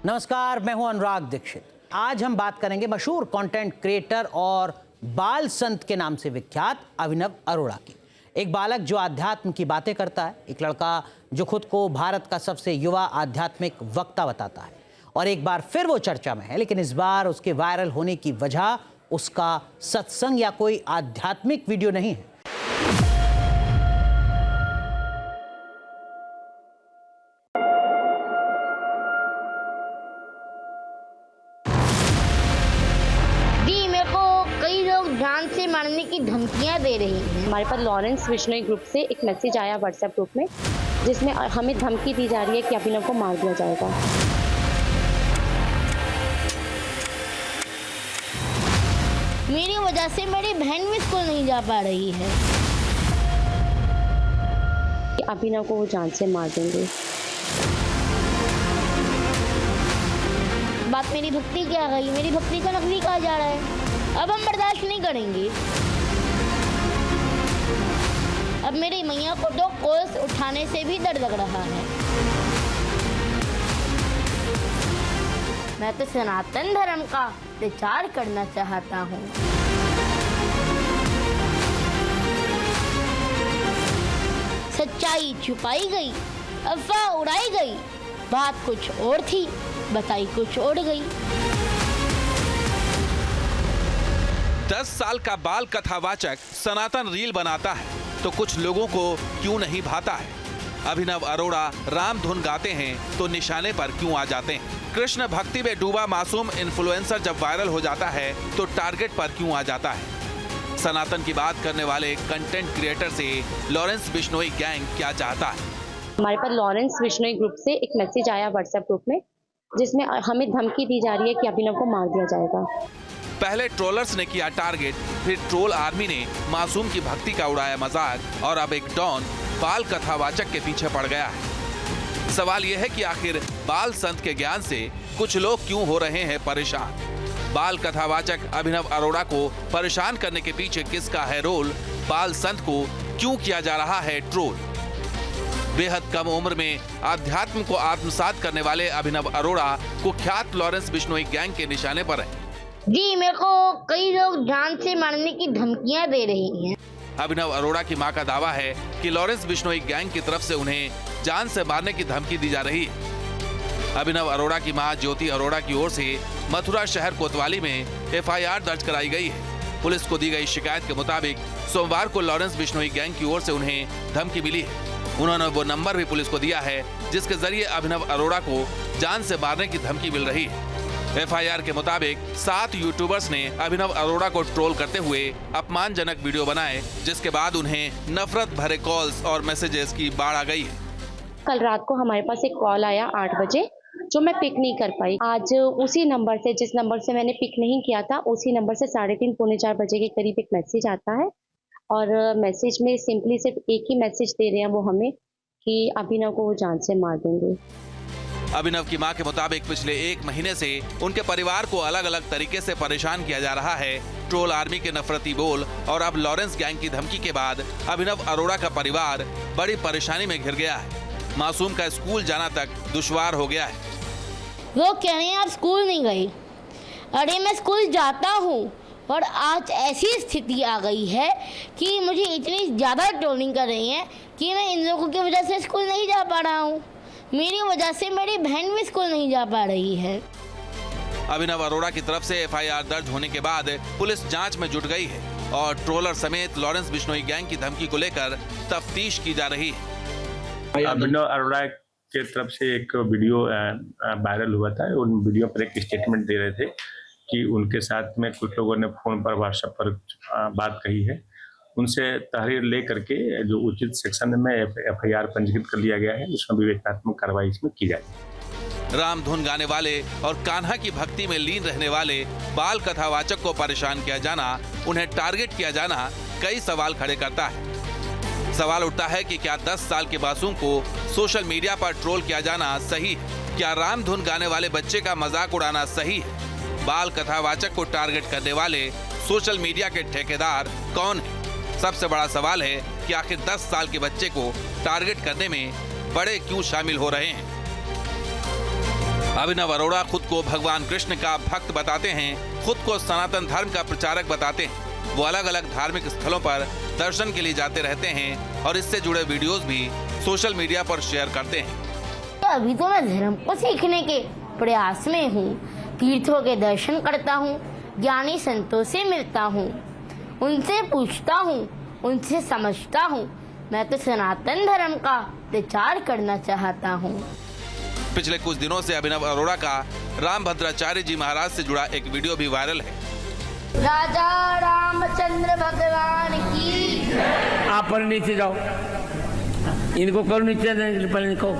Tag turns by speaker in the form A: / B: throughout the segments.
A: नमस्कार, मैं हूं अनुराग दीक्षित। आज हम बात करेंगे मशहूर कंटेंट क्रिएटर और बाल संत के नाम से विख्यात अभिनव अरोड़ा की। एक बालक जो आध्यात्म की बातें करता है, एक लड़का जो खुद को भारत का सबसे युवा आध्यात्मिक वक्ता बताता है, और एक बार फिर वो चर्चा में है। लेकिन इस बार उसके वायरल होने की वजह उसका सत्संग या कोई आध्यात्मिक वीडियो नहीं है।
B: जान से मारने की धमकियां दे रही हैं।
C: हमारे पास लॉरेंस बिश्नोई ग्रुप से एक मैसेज आया व्हाट्सएप ग्रुप में, जिसमें हमें धमकी दी जा रही है कि अभिनव को मार दिया जाएगा।
B: मेरी वजह से मेरी बहन भी स्कूल नहीं जा पा रही है।
C: अभिनव को वो जान से मार देंगे।
B: बात मेरी भक्ति की आ गई, मेरी भक्ति को नकली कहा जा रहा है। अब हम बर्दाश्त नहीं करेंगे। अब मेरी मैया को तो कोस उठाने से भी डर लग रहा है। मैं तो सनातन धर्म का प्रचार करना चाहता हूँ। सच्चाई छुपाई गई, अफवाह उड़ाई गई, बात कुछ और थी, बताई कुछ और गई।
D: 10 साल का बाल कथावाचक सनातन रील बनाता है तो कुछ लोगों को क्यों नहीं भाता है। अभिनव अरोड़ा राम धुन गाते हैं तो निशाने पर क्यों आ जाते हैं। कृष्ण भक्ति में डूबा मासूम इन्फ्लुएंसर जब वायरल हो जाता है तो टारगेट पर क्यों आ जाता है। सनातन की बात करने वाले कंटेंट क्रिएटर से लॉरेंस बिश्नोई गैंग क्या चाहता है।
C: हमारे पास लॉरेंस बिश्नोई ग्रुप से एक मैसेज आया व्हाट्सएप ग्रुप में, जिसमें हमें धमकी दी जा रही है कि अभिनव को मार दिया जाएगा।
D: पहले ट्रोलर्स ने किया टारगेट, फिर ट्रोल आर्मी ने मासूम की भक्ति का उड़ाया मजाक, और अब एक डॉन बाल कथावाचक के पीछे पड़ गया है। सवाल यह है कि आखिर बाल संत के ज्ञान से कुछ लोग क्यों हो रहे हैं परेशान। बाल कथावाचक अभिनव अरोड़ा को परेशान करने के पीछे किसका है रोल। बाल संत को क्यों किया जा रहा है ट्रोल। बेहद कम उम्र में आध्यात्म को आत्मसात करने वाले अभिनव अरोड़ा कुख्यात लॉरेंस बिश्नोई गैंग के निशाने पर है।
B: जी, मेरे को कई लोग जान से मारने की धमकियां दे रही हैं।
D: अभिनव अरोड़ा की मां का दावा है कि लॉरेंस बिश्नोई गैंग की तरफ से उन्हें जान से मारने की धमकी दी जा रही है। अभिनव अरोड़ा की मां ज्योति अरोड़ा की ओर से मथुरा शहर कोतवाली में FIR दर्ज कराई गई है। पुलिस को दी गई शिकायत के मुताबिक सोमवार को लॉरेंस बिश्नोई गैंग की ओर से उन्हें धमकी मिली है। उन्होंने वो नंबर भी पुलिस को दिया है जिसके जरिए अभिनव अरोड़ा को जान से मारने की धमकी मिल रही है। FIR के मुताबिक 7 यूट्यूबर्स ने अभिनव अरोड़ा को ट्रोल करते हुए अपमानजनक वीडियो बनाए, जिसके बाद उन्हें नफरत भरे कॉल्स और मैसेजेस की बाढ़ आ गई है।
C: कल रात को हमारे पास एक कॉल आया 8 बजे, जो मैं पिक नहीं कर पाई। आज उसी नंबर से, जिस नंबर से मैंने पिक नहीं किया था, उसी नंबर से 3:30 पौने 4 बजे के करीब एक मैसेज आता है, और मैसेज में सिंपली सिर्फ एक ही मैसेज दे रहे हैं वो हमें कि अभिनव को वो जान से मार देंगे।
D: अभिनव की मां के मुताबिक पिछले 1 महीने से उनके परिवार को अलग अलग तरीके से परेशान किया जा रहा है। ट्रोल आर्मी के नफरती बोल और अब लॉरेंस गैंग की धमकी के बाद अभिनव अरोड़ा का परिवार बड़ी परेशानी में घिर गया है। मासूम का स्कूल जाना तक दुश्वार हो गया है।
B: वो कह रहे हैं आप स्कूल नहीं गई। अरे मैं स्कूल जाता हूँ, और आज ऐसी स्थिति आ गई है कि मुझे इतनी ज़्यादा ट्रोलिंग कर रही हैं कि मैं इन लोगों की वजह से स्कूल नहीं जा पा रहा हूँ। मेरी वजह से मेरी बहन भी स्कूल नहीं जा पा रही है।
D: अभिनव अरोड़ा की तरफ से FIR दर्ज होने के बाद पुलिस जांच में जुट गई है और ट्रोलर समेत लॉरेंस बिश्नोई गैंग की धमकी को लेकर तफ्तीश की जा रही है।
E: अभिनव अरोड़ा के तरफ से एक वीडियो वायरल हुआ था। उन वीडियो पर एक स्टेटमेंट दे रहे थे कि उनके साथ में कुछ लोगों ने फोन पर, व्हाट्सएप पर बात कही है। उनसे तहरीर ले करके जो उचित सेक्शन में FIR पंजीकृत कर लिया गया है, उसमें विवेचनात्मक कार्रवाई इसमें की जाएगी।
D: राम धुन गाने वाले और कान्हा की भक्ति में लीन रहने वाले बाल कथावाचक को परेशान किया जाना, उन्हें टारगेट किया जाना कई सवाल खड़े करता है। सवाल उठता है कि क्या 10 साल के मासूम को सोशल मीडिया पर ट्रोल किया जाना सही है? क्या राम धुन गाने वाले बच्चे का मजाक उड़ाना सही है? बाल कथावाचक को टारगेट करने वाले सोशल मीडिया के ठेकेदार कौन है? सबसे बड़ा सवाल है कि आखिर 10 साल के बच्चे को टारगेट करने में बड़े क्यों शामिल हो रहे हैं। अभिनव अरोड़ा खुद को भगवान कृष्ण का भक्त बताते हैं, खुद को सनातन धर्म का प्रचारक बताते हैं। वो अलग अलग धार्मिक स्थलों पर दर्शन के लिए जाते रहते हैं और इससे जुड़े वीडियोस भी सोशल मीडिया पर शेयर करते हैं।
B: अभी तो मैं धर्म को सीखने के प्रयास में हूँ। तीर्थों के दर्शन करता हूँ, ज्ञानी संतों से मिलता हूँ, उनसे पूछता हूँ, उनसे समझता हूँ। मैं तो सनातन धर्म का प्रचार करना चाहता हूँ।
D: पिछले कुछ दिनों से अभिनव अरोड़ा का रामभद्राचार्य जी महाराज से जुड़ा एक वीडियो भी वायरल है।
B: राजा रामचंद्र भगवान की।
F: आप पर नीचे जाओ, इनको करो नीचे, पहले इनको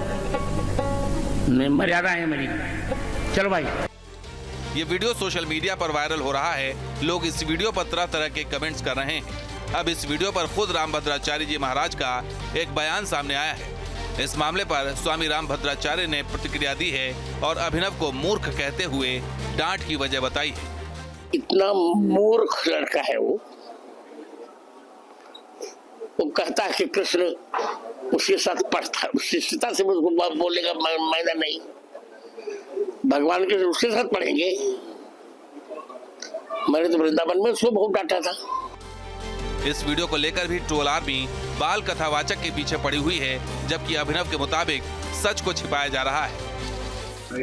F: मर्यादा है मेरी। चलो भाई।
D: ये वीडियो सोशल मीडिया पर वायरल हो रहा है। लोग इस वीडियो पर तरह तरह के कमेंट्स कर रहे हैं। अब इस वीडियो पर खुद रामभद्राचार्य जी महाराज का एक बयान सामने आया है। इस मामले पर स्वामी रामभद्राचार्य ने प्रतिक्रिया दी है और अभिनव को मूर्ख कहते हुए डांट की वजह बताई है।
F: इतना मूर्ख लड़का है वो कहता है कि कृष्ण उसके साथ पढ़ता, शिष्यता से मुझको बोलने का मायना नहीं। भगवान के उसके साथ पढ़ेंगे। मैंने तो वृंदावन में उसको बहुत डांटा था।
D: इस वीडियो को लेकर भी ट्रोल आर्मी बाल कथावाचक के पीछे पड़ी हुई है, जबकि अभिनव के मुताबिक सच को छिपाया जा रहा है।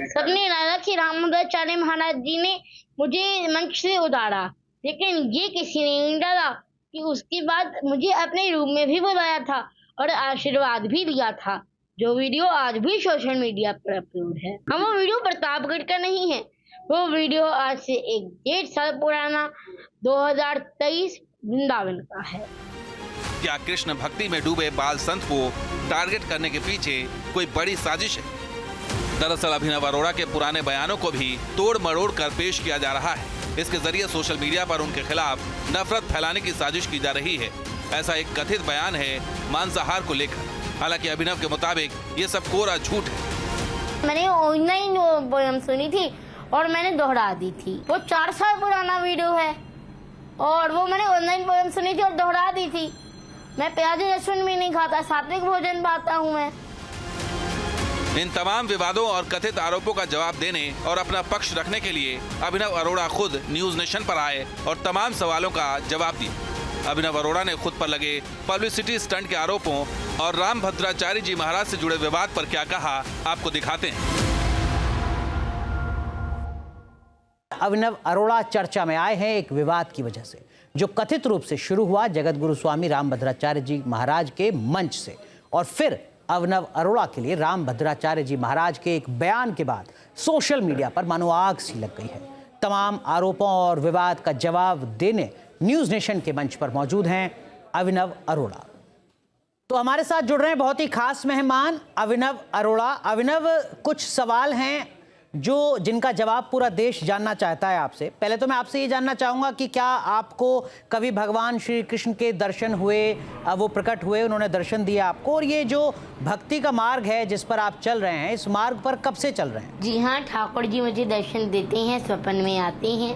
B: सबने डाला कि रामभद्राचार्य महाराज जी ने मुझे मंच से उतारा, लेकिन ये किसी ने नहीं डाला कि उसके बाद मुझे अपने रूम में भी बुलाया था और आशीर्वाद भी दिया था, जो वीडियो आज भी सोशल मीडिया पर अपलोड है। हम वो वीडियो प्रतापगढ़ का नहीं है, वो वीडियो आज से 1.5 साल पुराना 2023 वृंदावन का है।
D: क्या कृष्ण भक्ति में डूबे बाल संत को टारगेट करने के पीछे कोई बड़ी साजिश है? दरअसल अभिनव अरोड़ा के पुराने बयानों को भी तोड़ मरोड़ कर पेश किया जा रहा है। इसके जरिए सोशल मीडिया पर उनके खिलाफ नफरत फैलाने की साजिश की जा रही है। ऐसा एक कथित बयान है मांसाहार को लेकर। हालांकि अभिनव के मुताबिक ये सब कोरा झूठ है।
B: मैंने ऑनलाइन पोयम सुनी थी और मैंने दोहरा दी थी। वो 4 साल पुराना वीडियो है और वो मैंने ऑनलाइन पोयम सुनी थी और दोहरा दी थी। मैं प्याज लहसुन भी नहीं खाता, सात्विक भोजन पाता हूँ मैं।
D: इन तमाम विवादों और कथित आरोपों का जवाब देने और अपना पक्ष रखने के लिए अभिनव अरोड़ा खुद न्यूज नेशन पर आए और तमाम सवालों का जवाब दिया। अभिनव अरोड़ा ने खुद पर लगे पब्लिसिटी स्टंट के आरोपों और रामभद्राचार्य जी महाराज से जुड़े विवाद पर क्या कहा, आपको दिखाते हैं।
A: अभिनव अरोड़ा चर्चा में आए हैं एक विवाद की वजह से, जो कथित रूप से शुरू हुआ जगत गुरु स्वामी रामभद्राचार्य जी महाराज के मंच से, और फिर अभिनव अरोड़ा के लिए रामभद्राचार्य जी महाराज के एक बयान के बाद सोशल मीडिया पर मानो आग सी लग गई है। तमाम आरोपों और विवाद का जवाब देने न्यूज नेशन के मंच पर मौजूद हैं अभिनव अरोड़ा। तो हमारे साथ जुड़ रहे हैं बहुत ही खास मेहमान अभिनव अरोड़ा। अभिनव, कुछ सवाल हैं जिनका जवाब पूरा देश जानना चाहता है आपसे। पहले तो मैं आपसे ये जानना चाहूँगा कि क्या आपको कभी भगवान श्री कृष्ण के दर्शन हुए, वो प्रकट हुए, उन्होंने दर्शन दिया आपको, और ये जो भक्ति का मार्ग है जिस पर आप चल रहे हैं, इस मार्ग पर कब से चल रहे हैं?
B: जी हाँ, ठाकुर जी मुझे दर्शन देते हैं, स्वप्न में आते हैं।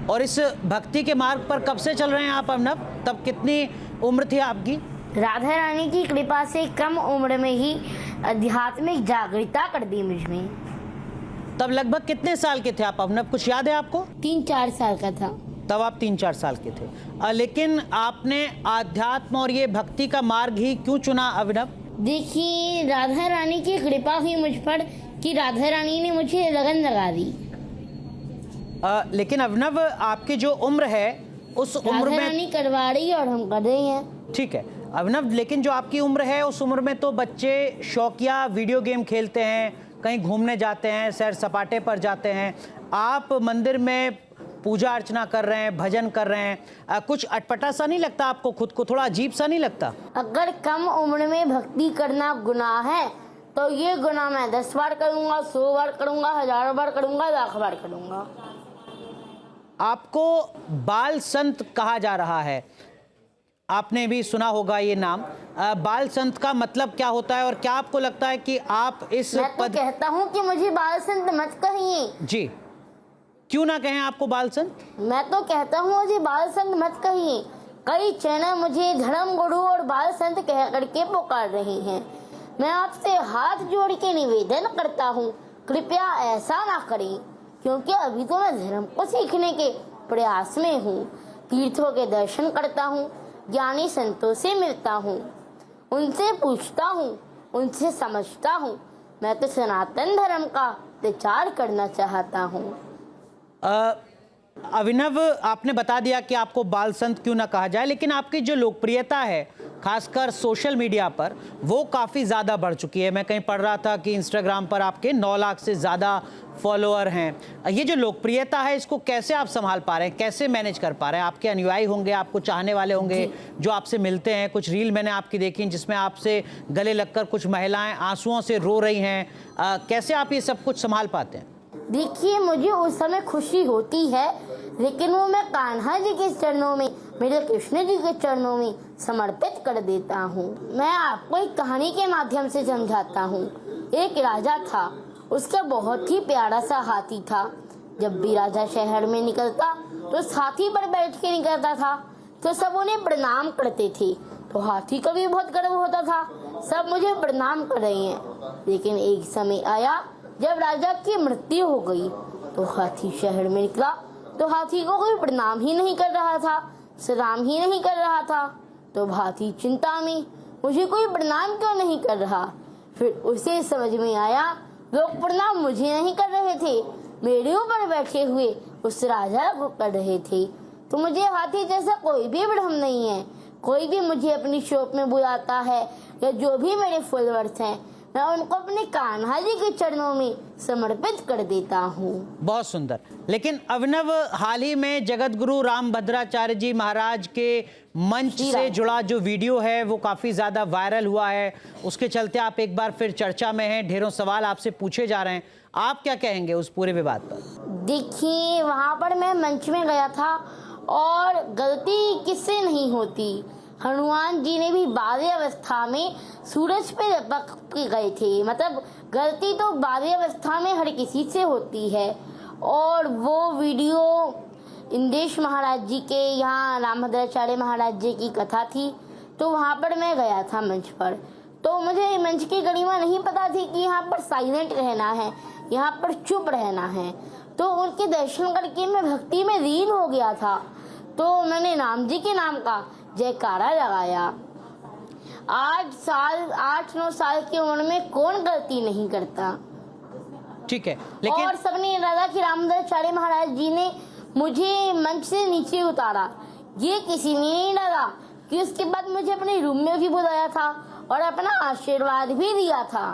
A: और इस भक्ति के मार्ग पर कब से चल रहे हैं आप अभिनव? तब कितनी उम्र थी आपकी?
B: राधा रानी की कृपा से कम उम्र में ही आध्यात्मिक जागृता कर दी मुझमें।
A: तब लगभग कितने साल के थे आप अभिनव, कुछ याद है आपको?
B: 3-4 साल का था।
A: तब आप 3-4 साल के थे। लेकिन आपने आध्यात्म और ये भक्ति का मार्ग ही क्यों चुना अभिनव?
B: देखिए, राधा रानी की कृपा हुई मुझ पर कि राधा रानी ने मुझे लगन लगा दी।
A: लेकिन अभिनव, आपकी जो उम्र है उस उम्र में
B: रानी करवा रही है और हम कर रहे हैं।
A: ठीक है अभिनव, लेकिन जो आपकी उम्र है उस उम्र में तो बच्चे शौकिया वीडियो गेम खेलते हैं, कहीं घूमने जाते हैं, सैर सपाटे पर जाते हैं। आप मंदिर में पूजा अर्चना कर रहे हैं, भजन कर रहे हैं, कुछ अटपटा सा नहीं लगता आपको? खुद को थोड़ा अजीब सा नहीं लगता?
B: अगर कम उम्र में भक्ति करना गुनाह है तो ये गुनाह मैं 10 बार करूँगा, 100 बार करूँगा, 1000 बार करूँगा, 1,00,000 बार करूँगा।
A: आपको बाल संत कहा जा रहा है, आपने भी सुना होगा ये नाम। बाल संत का मतलब क्या होता है और क्या आपको लगता है कि आप इस
B: मैं तो कहता हूँ कि मुझे बाल संत मत कहिए।
A: जी, क्यों ना कहें आपको बाल संत?
B: मैं तो कहता हूँ मुझे बाल संत मत कहिए। कई चैनल मुझे धर्म गुरु और बाल संत कह करके पुकार रहे हैं। मैं आपसे हाथ जोड़ के निवेदन करता हूँ, कृपया ऐसा ना करें, क्योंकि अभी तो मैं धर्म को सीखने के प्रयास में हूँ। तीर्थों के दर्शन करता हूँ, ज्ञानी संतों से मिलता हूँ, उनसे पूछता हूँ, उनसे समझता हूँ। मैं तो सनातन धर्म का प्रचार करना चाहता हूँ।
A: अभिनव, आपने बता दिया कि आपको बाल संत क्यों ना कहा जाए, लेकिन आपकी जो लोकप्रियता है खासकर सोशल मीडिया पर, वो काफ़ी ज़्यादा बढ़ चुकी है। मैं कहीं पढ़ रहा था कि इंस्टाग्राम पर आपके 9 लाख से ज़्यादा फॉलोअर हैं। ये जो लोकप्रियता है, इसको कैसे आप संभाल पा रहे हैं, कैसे मैनेज कर पा रहे हैं? आपके अनुयायी होंगे, आपको चाहने वाले होंगे जो आपसे मिलते हैं। कुछ रील मैंने आपकी देखी जिसमें आपसे गले लगकर कुछ महिलाएं आंसुओं से रो रही हैं। कैसे आप ये सब कुछ संभाल पाते हैं?
B: देखिए, मुझे उस समय खुशी होती है, लेकिन वो मैं कान्हा जी के चरणों में, मेरे कृष्ण जी के चरणों में समर्पित कर देता हूँ। मैं आपको एक कहानी के माध्यम से समझाता हूँ। एक राजा था, उसका बहुत ही प्यारा सा हाथी था। जब भी राजा शहर में निकलता तो उस हाथी पर बैठ के निकलता था, तो सब उन्हें प्रणाम करते थे। तो हाथी को भी बहुत गर्व होता था, सब मुझे प्रणाम कर रहे हैं। लेकिन एक समय आया जब राजा की मृत्यु हो गई, तो हाथी शहर में निकला तो हाथी को कोई प्रणाम ही नहीं कर रहा था, सलाम ही नहीं कर रहा था। तो हाथी चिंता में, मुझे कोई प्रणाम क्यों नहीं कर रहा? फिर उसे समझ में आया, लोग प्रणाम मुझे नहीं कर रहे थे, मेरे ऊपर बैठे हुए उस राजा को कर रहे थे। तो मुझे हाथी जैसा कोई भी भ्रम नहीं है। कोई भी मुझे अपनी शॉप में बुलाता है या जो भी मेरे फॉलोअर्स हैं, मैं उनको अपने कान्हा जी के चरणों में समर्पित कर देता हूँ।
A: बहुत सुंदर। लेकिन अभिनव, हाल ही में जगत गुरु रामभद्राचार्य जी महाराज के मंच से जुड़ा जो वीडियो है वो काफ़ी ज़्यादा वायरल हुआ है। उसके चलते आप एक बार फिर चर्चा में हैं, ढेरों सवाल आपसे पूछे जा रहे हैं। आप क्या कहेंगे उस पूरे विवाद पर? देखिए,
B: वहाँ पर मैं मंच में गया था और गलती किससे नहीं होती। हनुमान जी ने भी बाल्य अवस्था में सूरज पे लपक के गए थे। मतलब गलती तो बाल्य अवस्था में हर किसी से होती है। और वो वीडियो इंदेश महाराज जी के यहाँ रामभद्राचार्य महाराज जी की कथा थी, तो वहाँ पर मैं गया था मंच पर। तो मुझे मंच की गरिमा नहीं पता थी कि यहाँ पर साइलेंट रहना है, यहाँ पर चुप रहना है। तो उनके दर्शन करके मैं भक्ति में लीन हो गया था। तो मैंने राम जी के नाम का जयकारा लगाया। 8-9 साल की उम्र में कौन गलती नहीं करता?
A: ठीक है, लेकिन
B: और सबने डाला कि रामभद्राचार्य महाराज जी ने मुझे मंच से नीचे उतारा। ये किसी ने नहीं डाला कि उसके बाद मुझे अपने रूम में भी बुलाया था और अपना आशीर्वाद भी दिया था।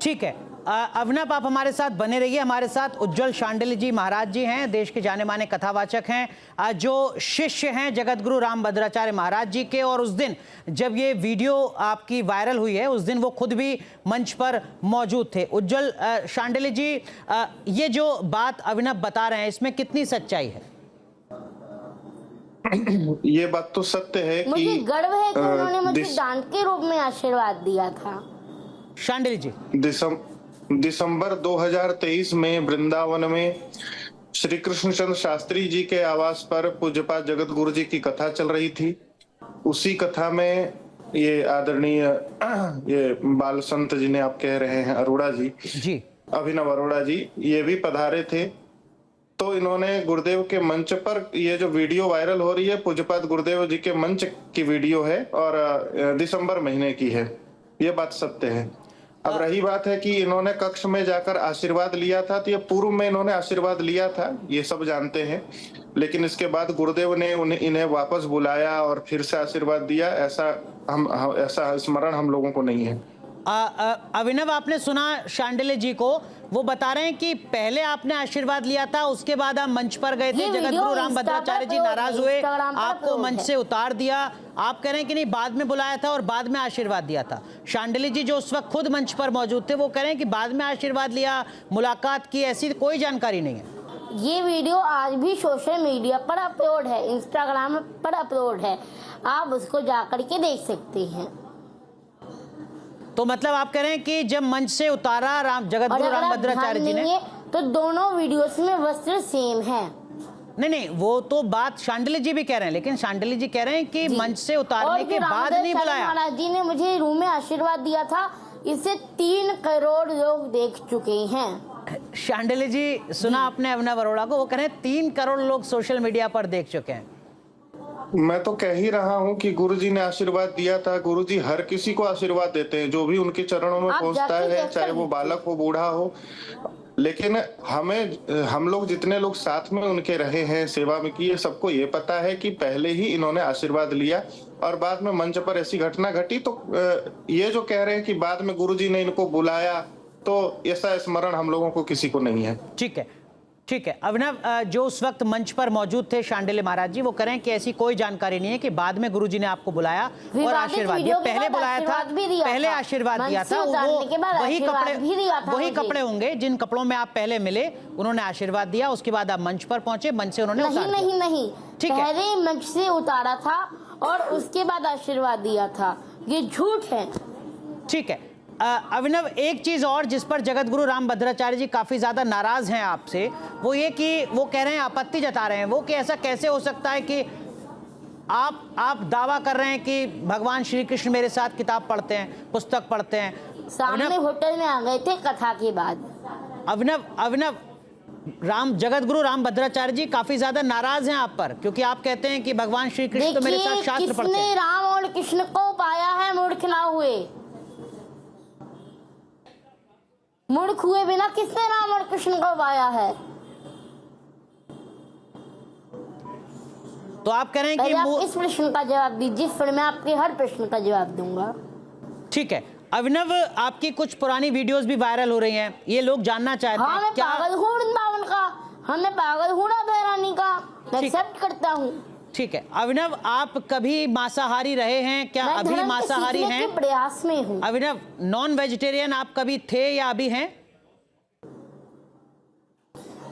A: ठीक है, अभिनव, आप हमारे साथ बने रहिए। हमारे साथ उज्जवल शांडिल्य जी महाराज जी हैं, देश के जाने माने कथावाचक हैं, जो शिष्य हैं जगत गुरु रामभद्राचार्य महाराज जी के। और उस दिन जब ये वीडियो आपकी वायरल हुई है, उस दिन वो खुद भी मंच पर मौजूद थे। उज्जवल शांडिल्य जी, ये जो बात अभिनव बता रहे हैं, इसमें कितनी सच्चाई है?
G: ये बात तो सत्य है कि
B: मुझे गर्व है कि उन्होंने मुझे दान के रूप में आशीर्वाद दिया था।
A: शांडिल्य जी,
G: दिसंबर 2023 में वृंदावन में श्री कृष्णचंद्र शास्त्री जी के आवास पर पूज्यपाद जगत गुरु जी की कथा चल रही थी। उसी कथा में ये आदरणीय ये बाल संत जिन्हें आप कह रहे हैं अरोड़ा जी, अभिनव अरोड़ा जी, ये भी पधारे थे। तो इन्होंने गुरुदेव के मंच पर, ये जो वीडियो वायरल हो रही है पूज्यपाद गुरुदेव जी के मंच की वीडियो है और दिसंबर महीने की है। ये बात सत्य है। अब रही बात है कि इन्होंने कक्ष में जाकर आशीर्वाद लिया था, तो ये पूर्व में इन्होंने आशीर्वाद लिया था, ये सब जानते हैं। लेकिन इसके बाद गुरुदेव ने इन्हें वापस बुलाया और फिर से आशीर्वाद दिया, ऐसा स्मरण हम लोगों को नहीं है।
A: अभिनव, आपने सुना शांडिल्य जी को, वो बता रहे हैं कि पहले आपने आशीर्वाद लिया था, उसके बाद आप मंच पर गए थे, जगत गुरु रामभद्राचार्य जी नाराज हुए, आपको मंच से उतार दिया। आप कह रहे हैं कि नहीं, बाद में बुलाया था और बाद में आशीर्वाद दिया था। शांडिल्य जी जो उस वक्त खुद मंच पर मौजूद थे, वो कह रहे हैं कि बाद में आशीर्वाद लिया, मुलाकात की, ऐसी कोई जानकारी नहीं है।
B: ये वीडियो आज भी सोशल मीडिया पर अपलोड है, इंस्टाग्राम पर अपलोड है, आप उसको जाकर के देख सकते हैं।
A: तो मतलब आप कह रहे हैं कि जब मंच से उतारा जगत गुरु रामभद्राचार्य जी ने,
B: तो दोनों वीडियोस में वस्त्र सेम है।
A: नहीं, वो तो बात शांडिल्य जी भी कह रहे हैं, लेकिन शांडिल्य जी कह रहे हैं कि मंच से उतारने के बाद नहीं बुलाया।
B: महाराज जी ने मुझे रूम में आशीर्वाद दिया था, इसे 3 करोड़ लोग देख चुके हैं।
A: शांडिल्य जी, सुना आपने अभिनव अरोड़ा को, वो कह रहे हैं 3 करोड़ लोग सोशल मीडिया पर देख चुके हैं।
G: मैं तो कह ही रहा हूं कि गुरुजी ने आशीर्वाद दिया था। गुरुजी हर किसी को आशीर्वाद देते हैं, जो भी उनके चरणों में पहुंचता है, चाहे वो बालक हो, बूढ़ा हो। लेकिन हम लोग जितने लोग साथ में उनके रहे हैं, सेवा में की है, सबको ये पता है कि पहले ही इन्होंने आशीर्वाद लिया और बाद में मंच पर ऐसी घटना घटी। तो ये जो कह रहे हैं कि बाद में गुरुजी ने इनको बुलाया, तो ऐसा स्मरण हम लोगों को किसी को नहीं है।
A: ठीक है अभिनव, जो उस वक्त मंच पर मौजूद थे शांडिल्य महाराज जी, वो कह रहे हैं कि ऐसी कोई जानकारी नहीं है कि बाद में गुरुजी ने आपको बुलाया और आशीर्वाद दिया। पहले बुलाया था, पहले आशीर्वाद दिया था, वो वही कपड़े होंगे जिन कपड़ों में आप पहले मिले, उन्होंने आशीर्वाद दिया। उसके बाद आप मंच पर पहुंचे, मंच से उन्होंने उतार दिया।
B: नहीं, पहले मंच से उतारा था और उसके बाद आशीर्वाद दिया था, ये झूठ है।
A: ठीक है अभिनव, एक चीज और जिस पर जगत गुरु रामभद्राचार्य जी काफी ज्यादा नाराज हैं आपसे, वो ये कि वो कह रहे हैं, आपत्ति जता रहे हैं वो, कि ऐसा कैसे हो सकता है कि आप दावा कर रहे हैं कि भगवान श्री कृष्ण मेरे साथ किताब पढ़ते हैं, पुस्तक पढ़ते हैं।
B: सामने होटल में आ गए थे कथा के बाद।
A: अभिनव, जगत गुरु रामभद्राचार्य जी काफी ज्यादा नाराज हैं आप पर, क्योंकि आप कहते हैं कि भगवान श्री कृष्ण तो मेरे साथ शास्त्र पढ़ते हैं।
B: किसने राम और कृष्ण को पाया है मूर्ख ना हुए? मूर्ख हुए बिना किसने राम और कृष्ण को पाया है?
A: तो आप कह रहे हैं कि
B: आप इस प्रश्न का जवाब दीजिए, फिर मैं आपके हर प्रश्न का जवाब दूंगा।
A: ठीक है अभिनव, आपकी कुछ पुरानी वीडियोस भी वायरल हो रही हैं, ये लोग जानना चाहते हैं।
B: मैं पागल हूँ वृंदावन का, मैं पागल हूँ राधा रानी का, मैं एक्सेप्ट करता हूँ।
A: ठीक है अभिनव, आप कभी मांसाहारी रहे हैं क्या? अभी मांसाहारी हैं?
B: प्रयास में हूँ।
A: अभिनव, नॉन वेजिटेरियन आप कभी थे या अभी हैं?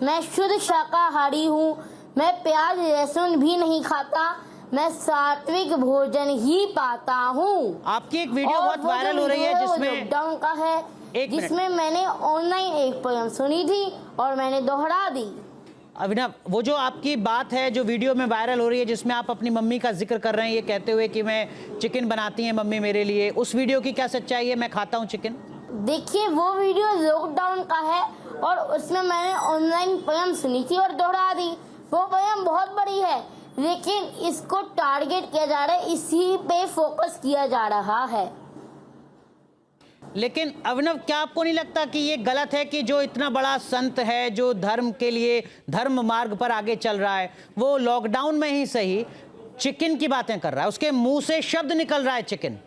B: मैं शुद्ध शाकाहारी हूँ, मैं प्याज लहसुन भी नहीं खाता, मैं सात्विक भोजन ही पाता हूँ।
A: आपकी एक वीडियो बहुत वायरल हो रही है जिसमें
B: लॉकडाउन का है, जिसमें मैंने ऑनलाइन एक पोयम सुनी थी और मैंने दोहरा दी।
A: अभिनव, वो जो आपकी बात है जो वीडियो में वायरल हो रही है, जिसमें आप अपनी मम्मी का जिक्र कर रहे हैं, ये कहते हुए कि मैं चिकन बनाती हैं मम्मी मेरे लिए, उस वीडियो की क्या सच्चाई है? मैं खाता हूँ चिकन।
B: देखिए, वो वीडियो लॉकडाउन का है और उसमें मैंने ऑनलाइन पोयम सुनी थी और दोहरा दी। वो पोयम बहुत बड़ी है, लेकिन इसको टारगेट किया जा रहा है, इसी पे फोकस किया जा रहा है।
A: लेकिन अभिनव, क्या आपको नहीं लगता कि ये गलत है कि जो इतना बड़ा संत है, जो धर्म के लिए धर्म मार्ग पर आगे चल रहा है, वो लॉकडाउन में ही सही चिकन की बातें कर रहा है, उसके मुंह से शब्द निकल रहा है चिकन।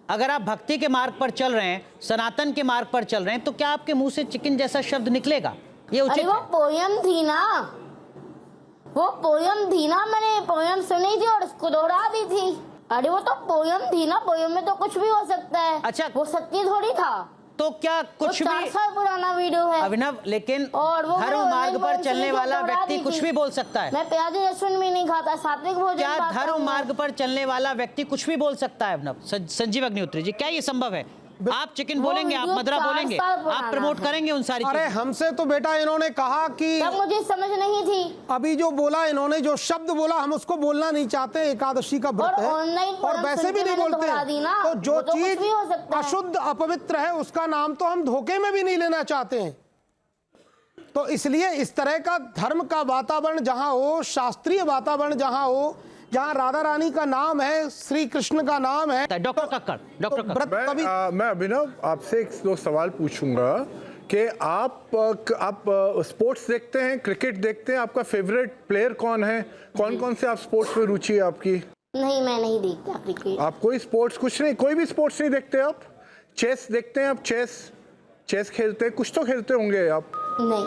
A: अगर आप भक्ति के मार्ग पर चल रहे हैं, सनातन के मार्ग पर चल रहे हैं, तो क्या आपके मुंह से चिकन जैसा शब्द निकलेगा? ये उचित
B: वो पोयम थी ना, मैंने पोयम सुनी थी और उसको दोहरा दी थी। अरे वो तो पोयम थी ना, पोयम में तो कुछ भी हो सकता है।
A: अच्छा,
B: वो सत्य थोड़ी था।
A: तो क्या कुछ भी
B: 4 साल पुराना वीडियो है
A: अभिनव, लेकिन धर्म मार्ग पर चलने वाला व्यक्ति कुछ भी बोल सकता है।
B: मैं प्याज लहसुन भी नहीं खाता, सात्विक भोजन
A: क्या
B: खाता हूं।
A: धर्म मार्ग पर चलने वाला व्यक्ति कुछ भी बोल सकता है? अभिनव, संजीव अग्निहोत्री जी, क्या ये संभव है? आप चिकन बोलेंगे, आप मदरा बोलेंगे, आप प्रमोट करेंगे उन सारी
H: अरे हमसे तो बेटा इन्होंने कहा कि
B: तब मुझे समझ नहीं थी।
H: अभी जो बोला इन्होंने, जो शब्द बोला, हम उसको बोलना नहीं चाहते। एकादशी का व्रत है और वैसे भी नहीं बोलते। तो जो चीज अशुद्ध अपवित्र है उसका नाम तो हम धोखे में भी नहीं लेना चाहते हैं। तो इसलिए इस तरह का धर्म का वातावरण जहां हो, शास्त्रीय वातावरण जहां हो, जहाँ राधा रानी का नाम है, श्री कृष्ण का नाम है।
A: डॉक्टर कक्कड़,
I: मैं अभिनव आपसे एक दो सवाल पूछूंगा कि आप स्पोर्ट्स देखते हैं, क्रिकेट देखते हैं, आपका फेवरेट प्लेयर कौन है? कौन से आप स्पोर्ट्स में रुचि है आपकी?
B: नहीं, मैं नहीं देखता क्रिकेट।
I: आप कोई स्पोर्ट्स, कुछ नहीं, कोई भी स्पोर्ट्स नहीं देखते आप? चेस देखते हैं आप? चेस खेलते हैं? कुछ तो खेलते होंगे आप?
B: नहीं।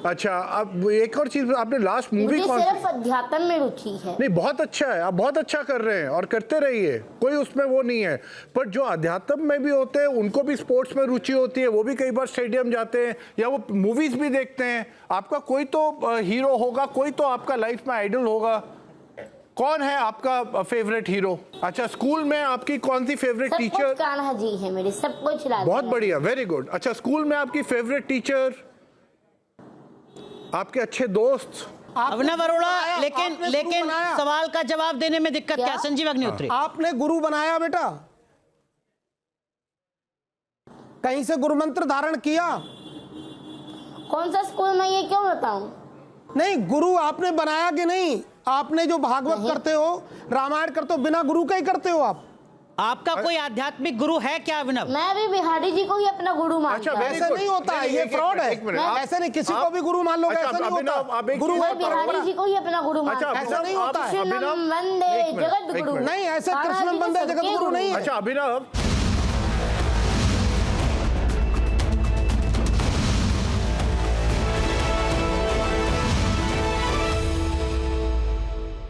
I: अच्छा, अब एक और चीज, आपने लास्ट मूवी कौन सी?
B: सिर्फ अध्यात्म में रुचि है।
I: नहीं, बहुत अच्छा है, आप बहुत अच्छा कर रहे हैं और करते रहिए, कोई उसमें वो नहीं है। पर जो अध्यात्म में भी होते हैं, उनको भी स्पोर्ट्स में रुचि होती है, वो भी कई बार स्टेडियम जाते हैं या वो मूवीज भी देखते हैं। आपका कोई तो हीरो होगा, कोई तो आपका लाइफ में आइडल होगा। कौन है आपका फेवरेट हीरो? अच्छा, स्कूल में आपकी कौन सी फेवरेट टीचर?
B: कान्हा जी है मेरे, सब कुछ।
I: बहुत बढ़िया, वेरी गुड। अच्छा, स्कूल में आपकी फेवरेट टीचर, आपके अच्छे दोस्त?
A: अभिनव अरोड़ा, लेकिन
H: आपने गुरु
A: लेकिन
H: बनाया।
A: सवाल का जवाब देने में दिक्कत क्या है? संजीव अग्निहोत्री,
H: आपने गुरु बनाया बेटा, कहीं से गुरु मंत्र धारण किया?
B: कौन सा स्कूल में, ये क्यों बताऊं?
H: नहीं, गुरु आपने बनाया कि नहीं? आपने जो भागवत करते हो, रामायण करते हो, बिना गुरु का ही करते हो आप?
A: आपका कोई आध्यात्मिक गुरु है क्या अभिनव?
B: मैं भी बिहारी जी को ही अपना गुरु मानता हूं।
H: ऐसा नहीं होता है, ये फ्रॉड है। ऐसे नहीं, किसी को भी गुरु मान लोगे, ऐसा नहीं होता। गुरु
B: मैं बिहारी जी को ही अपना गुरु मानता हूं।
H: ऐसा नहीं होता है।
B: कृष्णम वंदे जगत गुरु।
H: नहीं, ऐसे कृष्णम वंदे जगत गुरु नहीं है।
I: अच्छा अभिनव,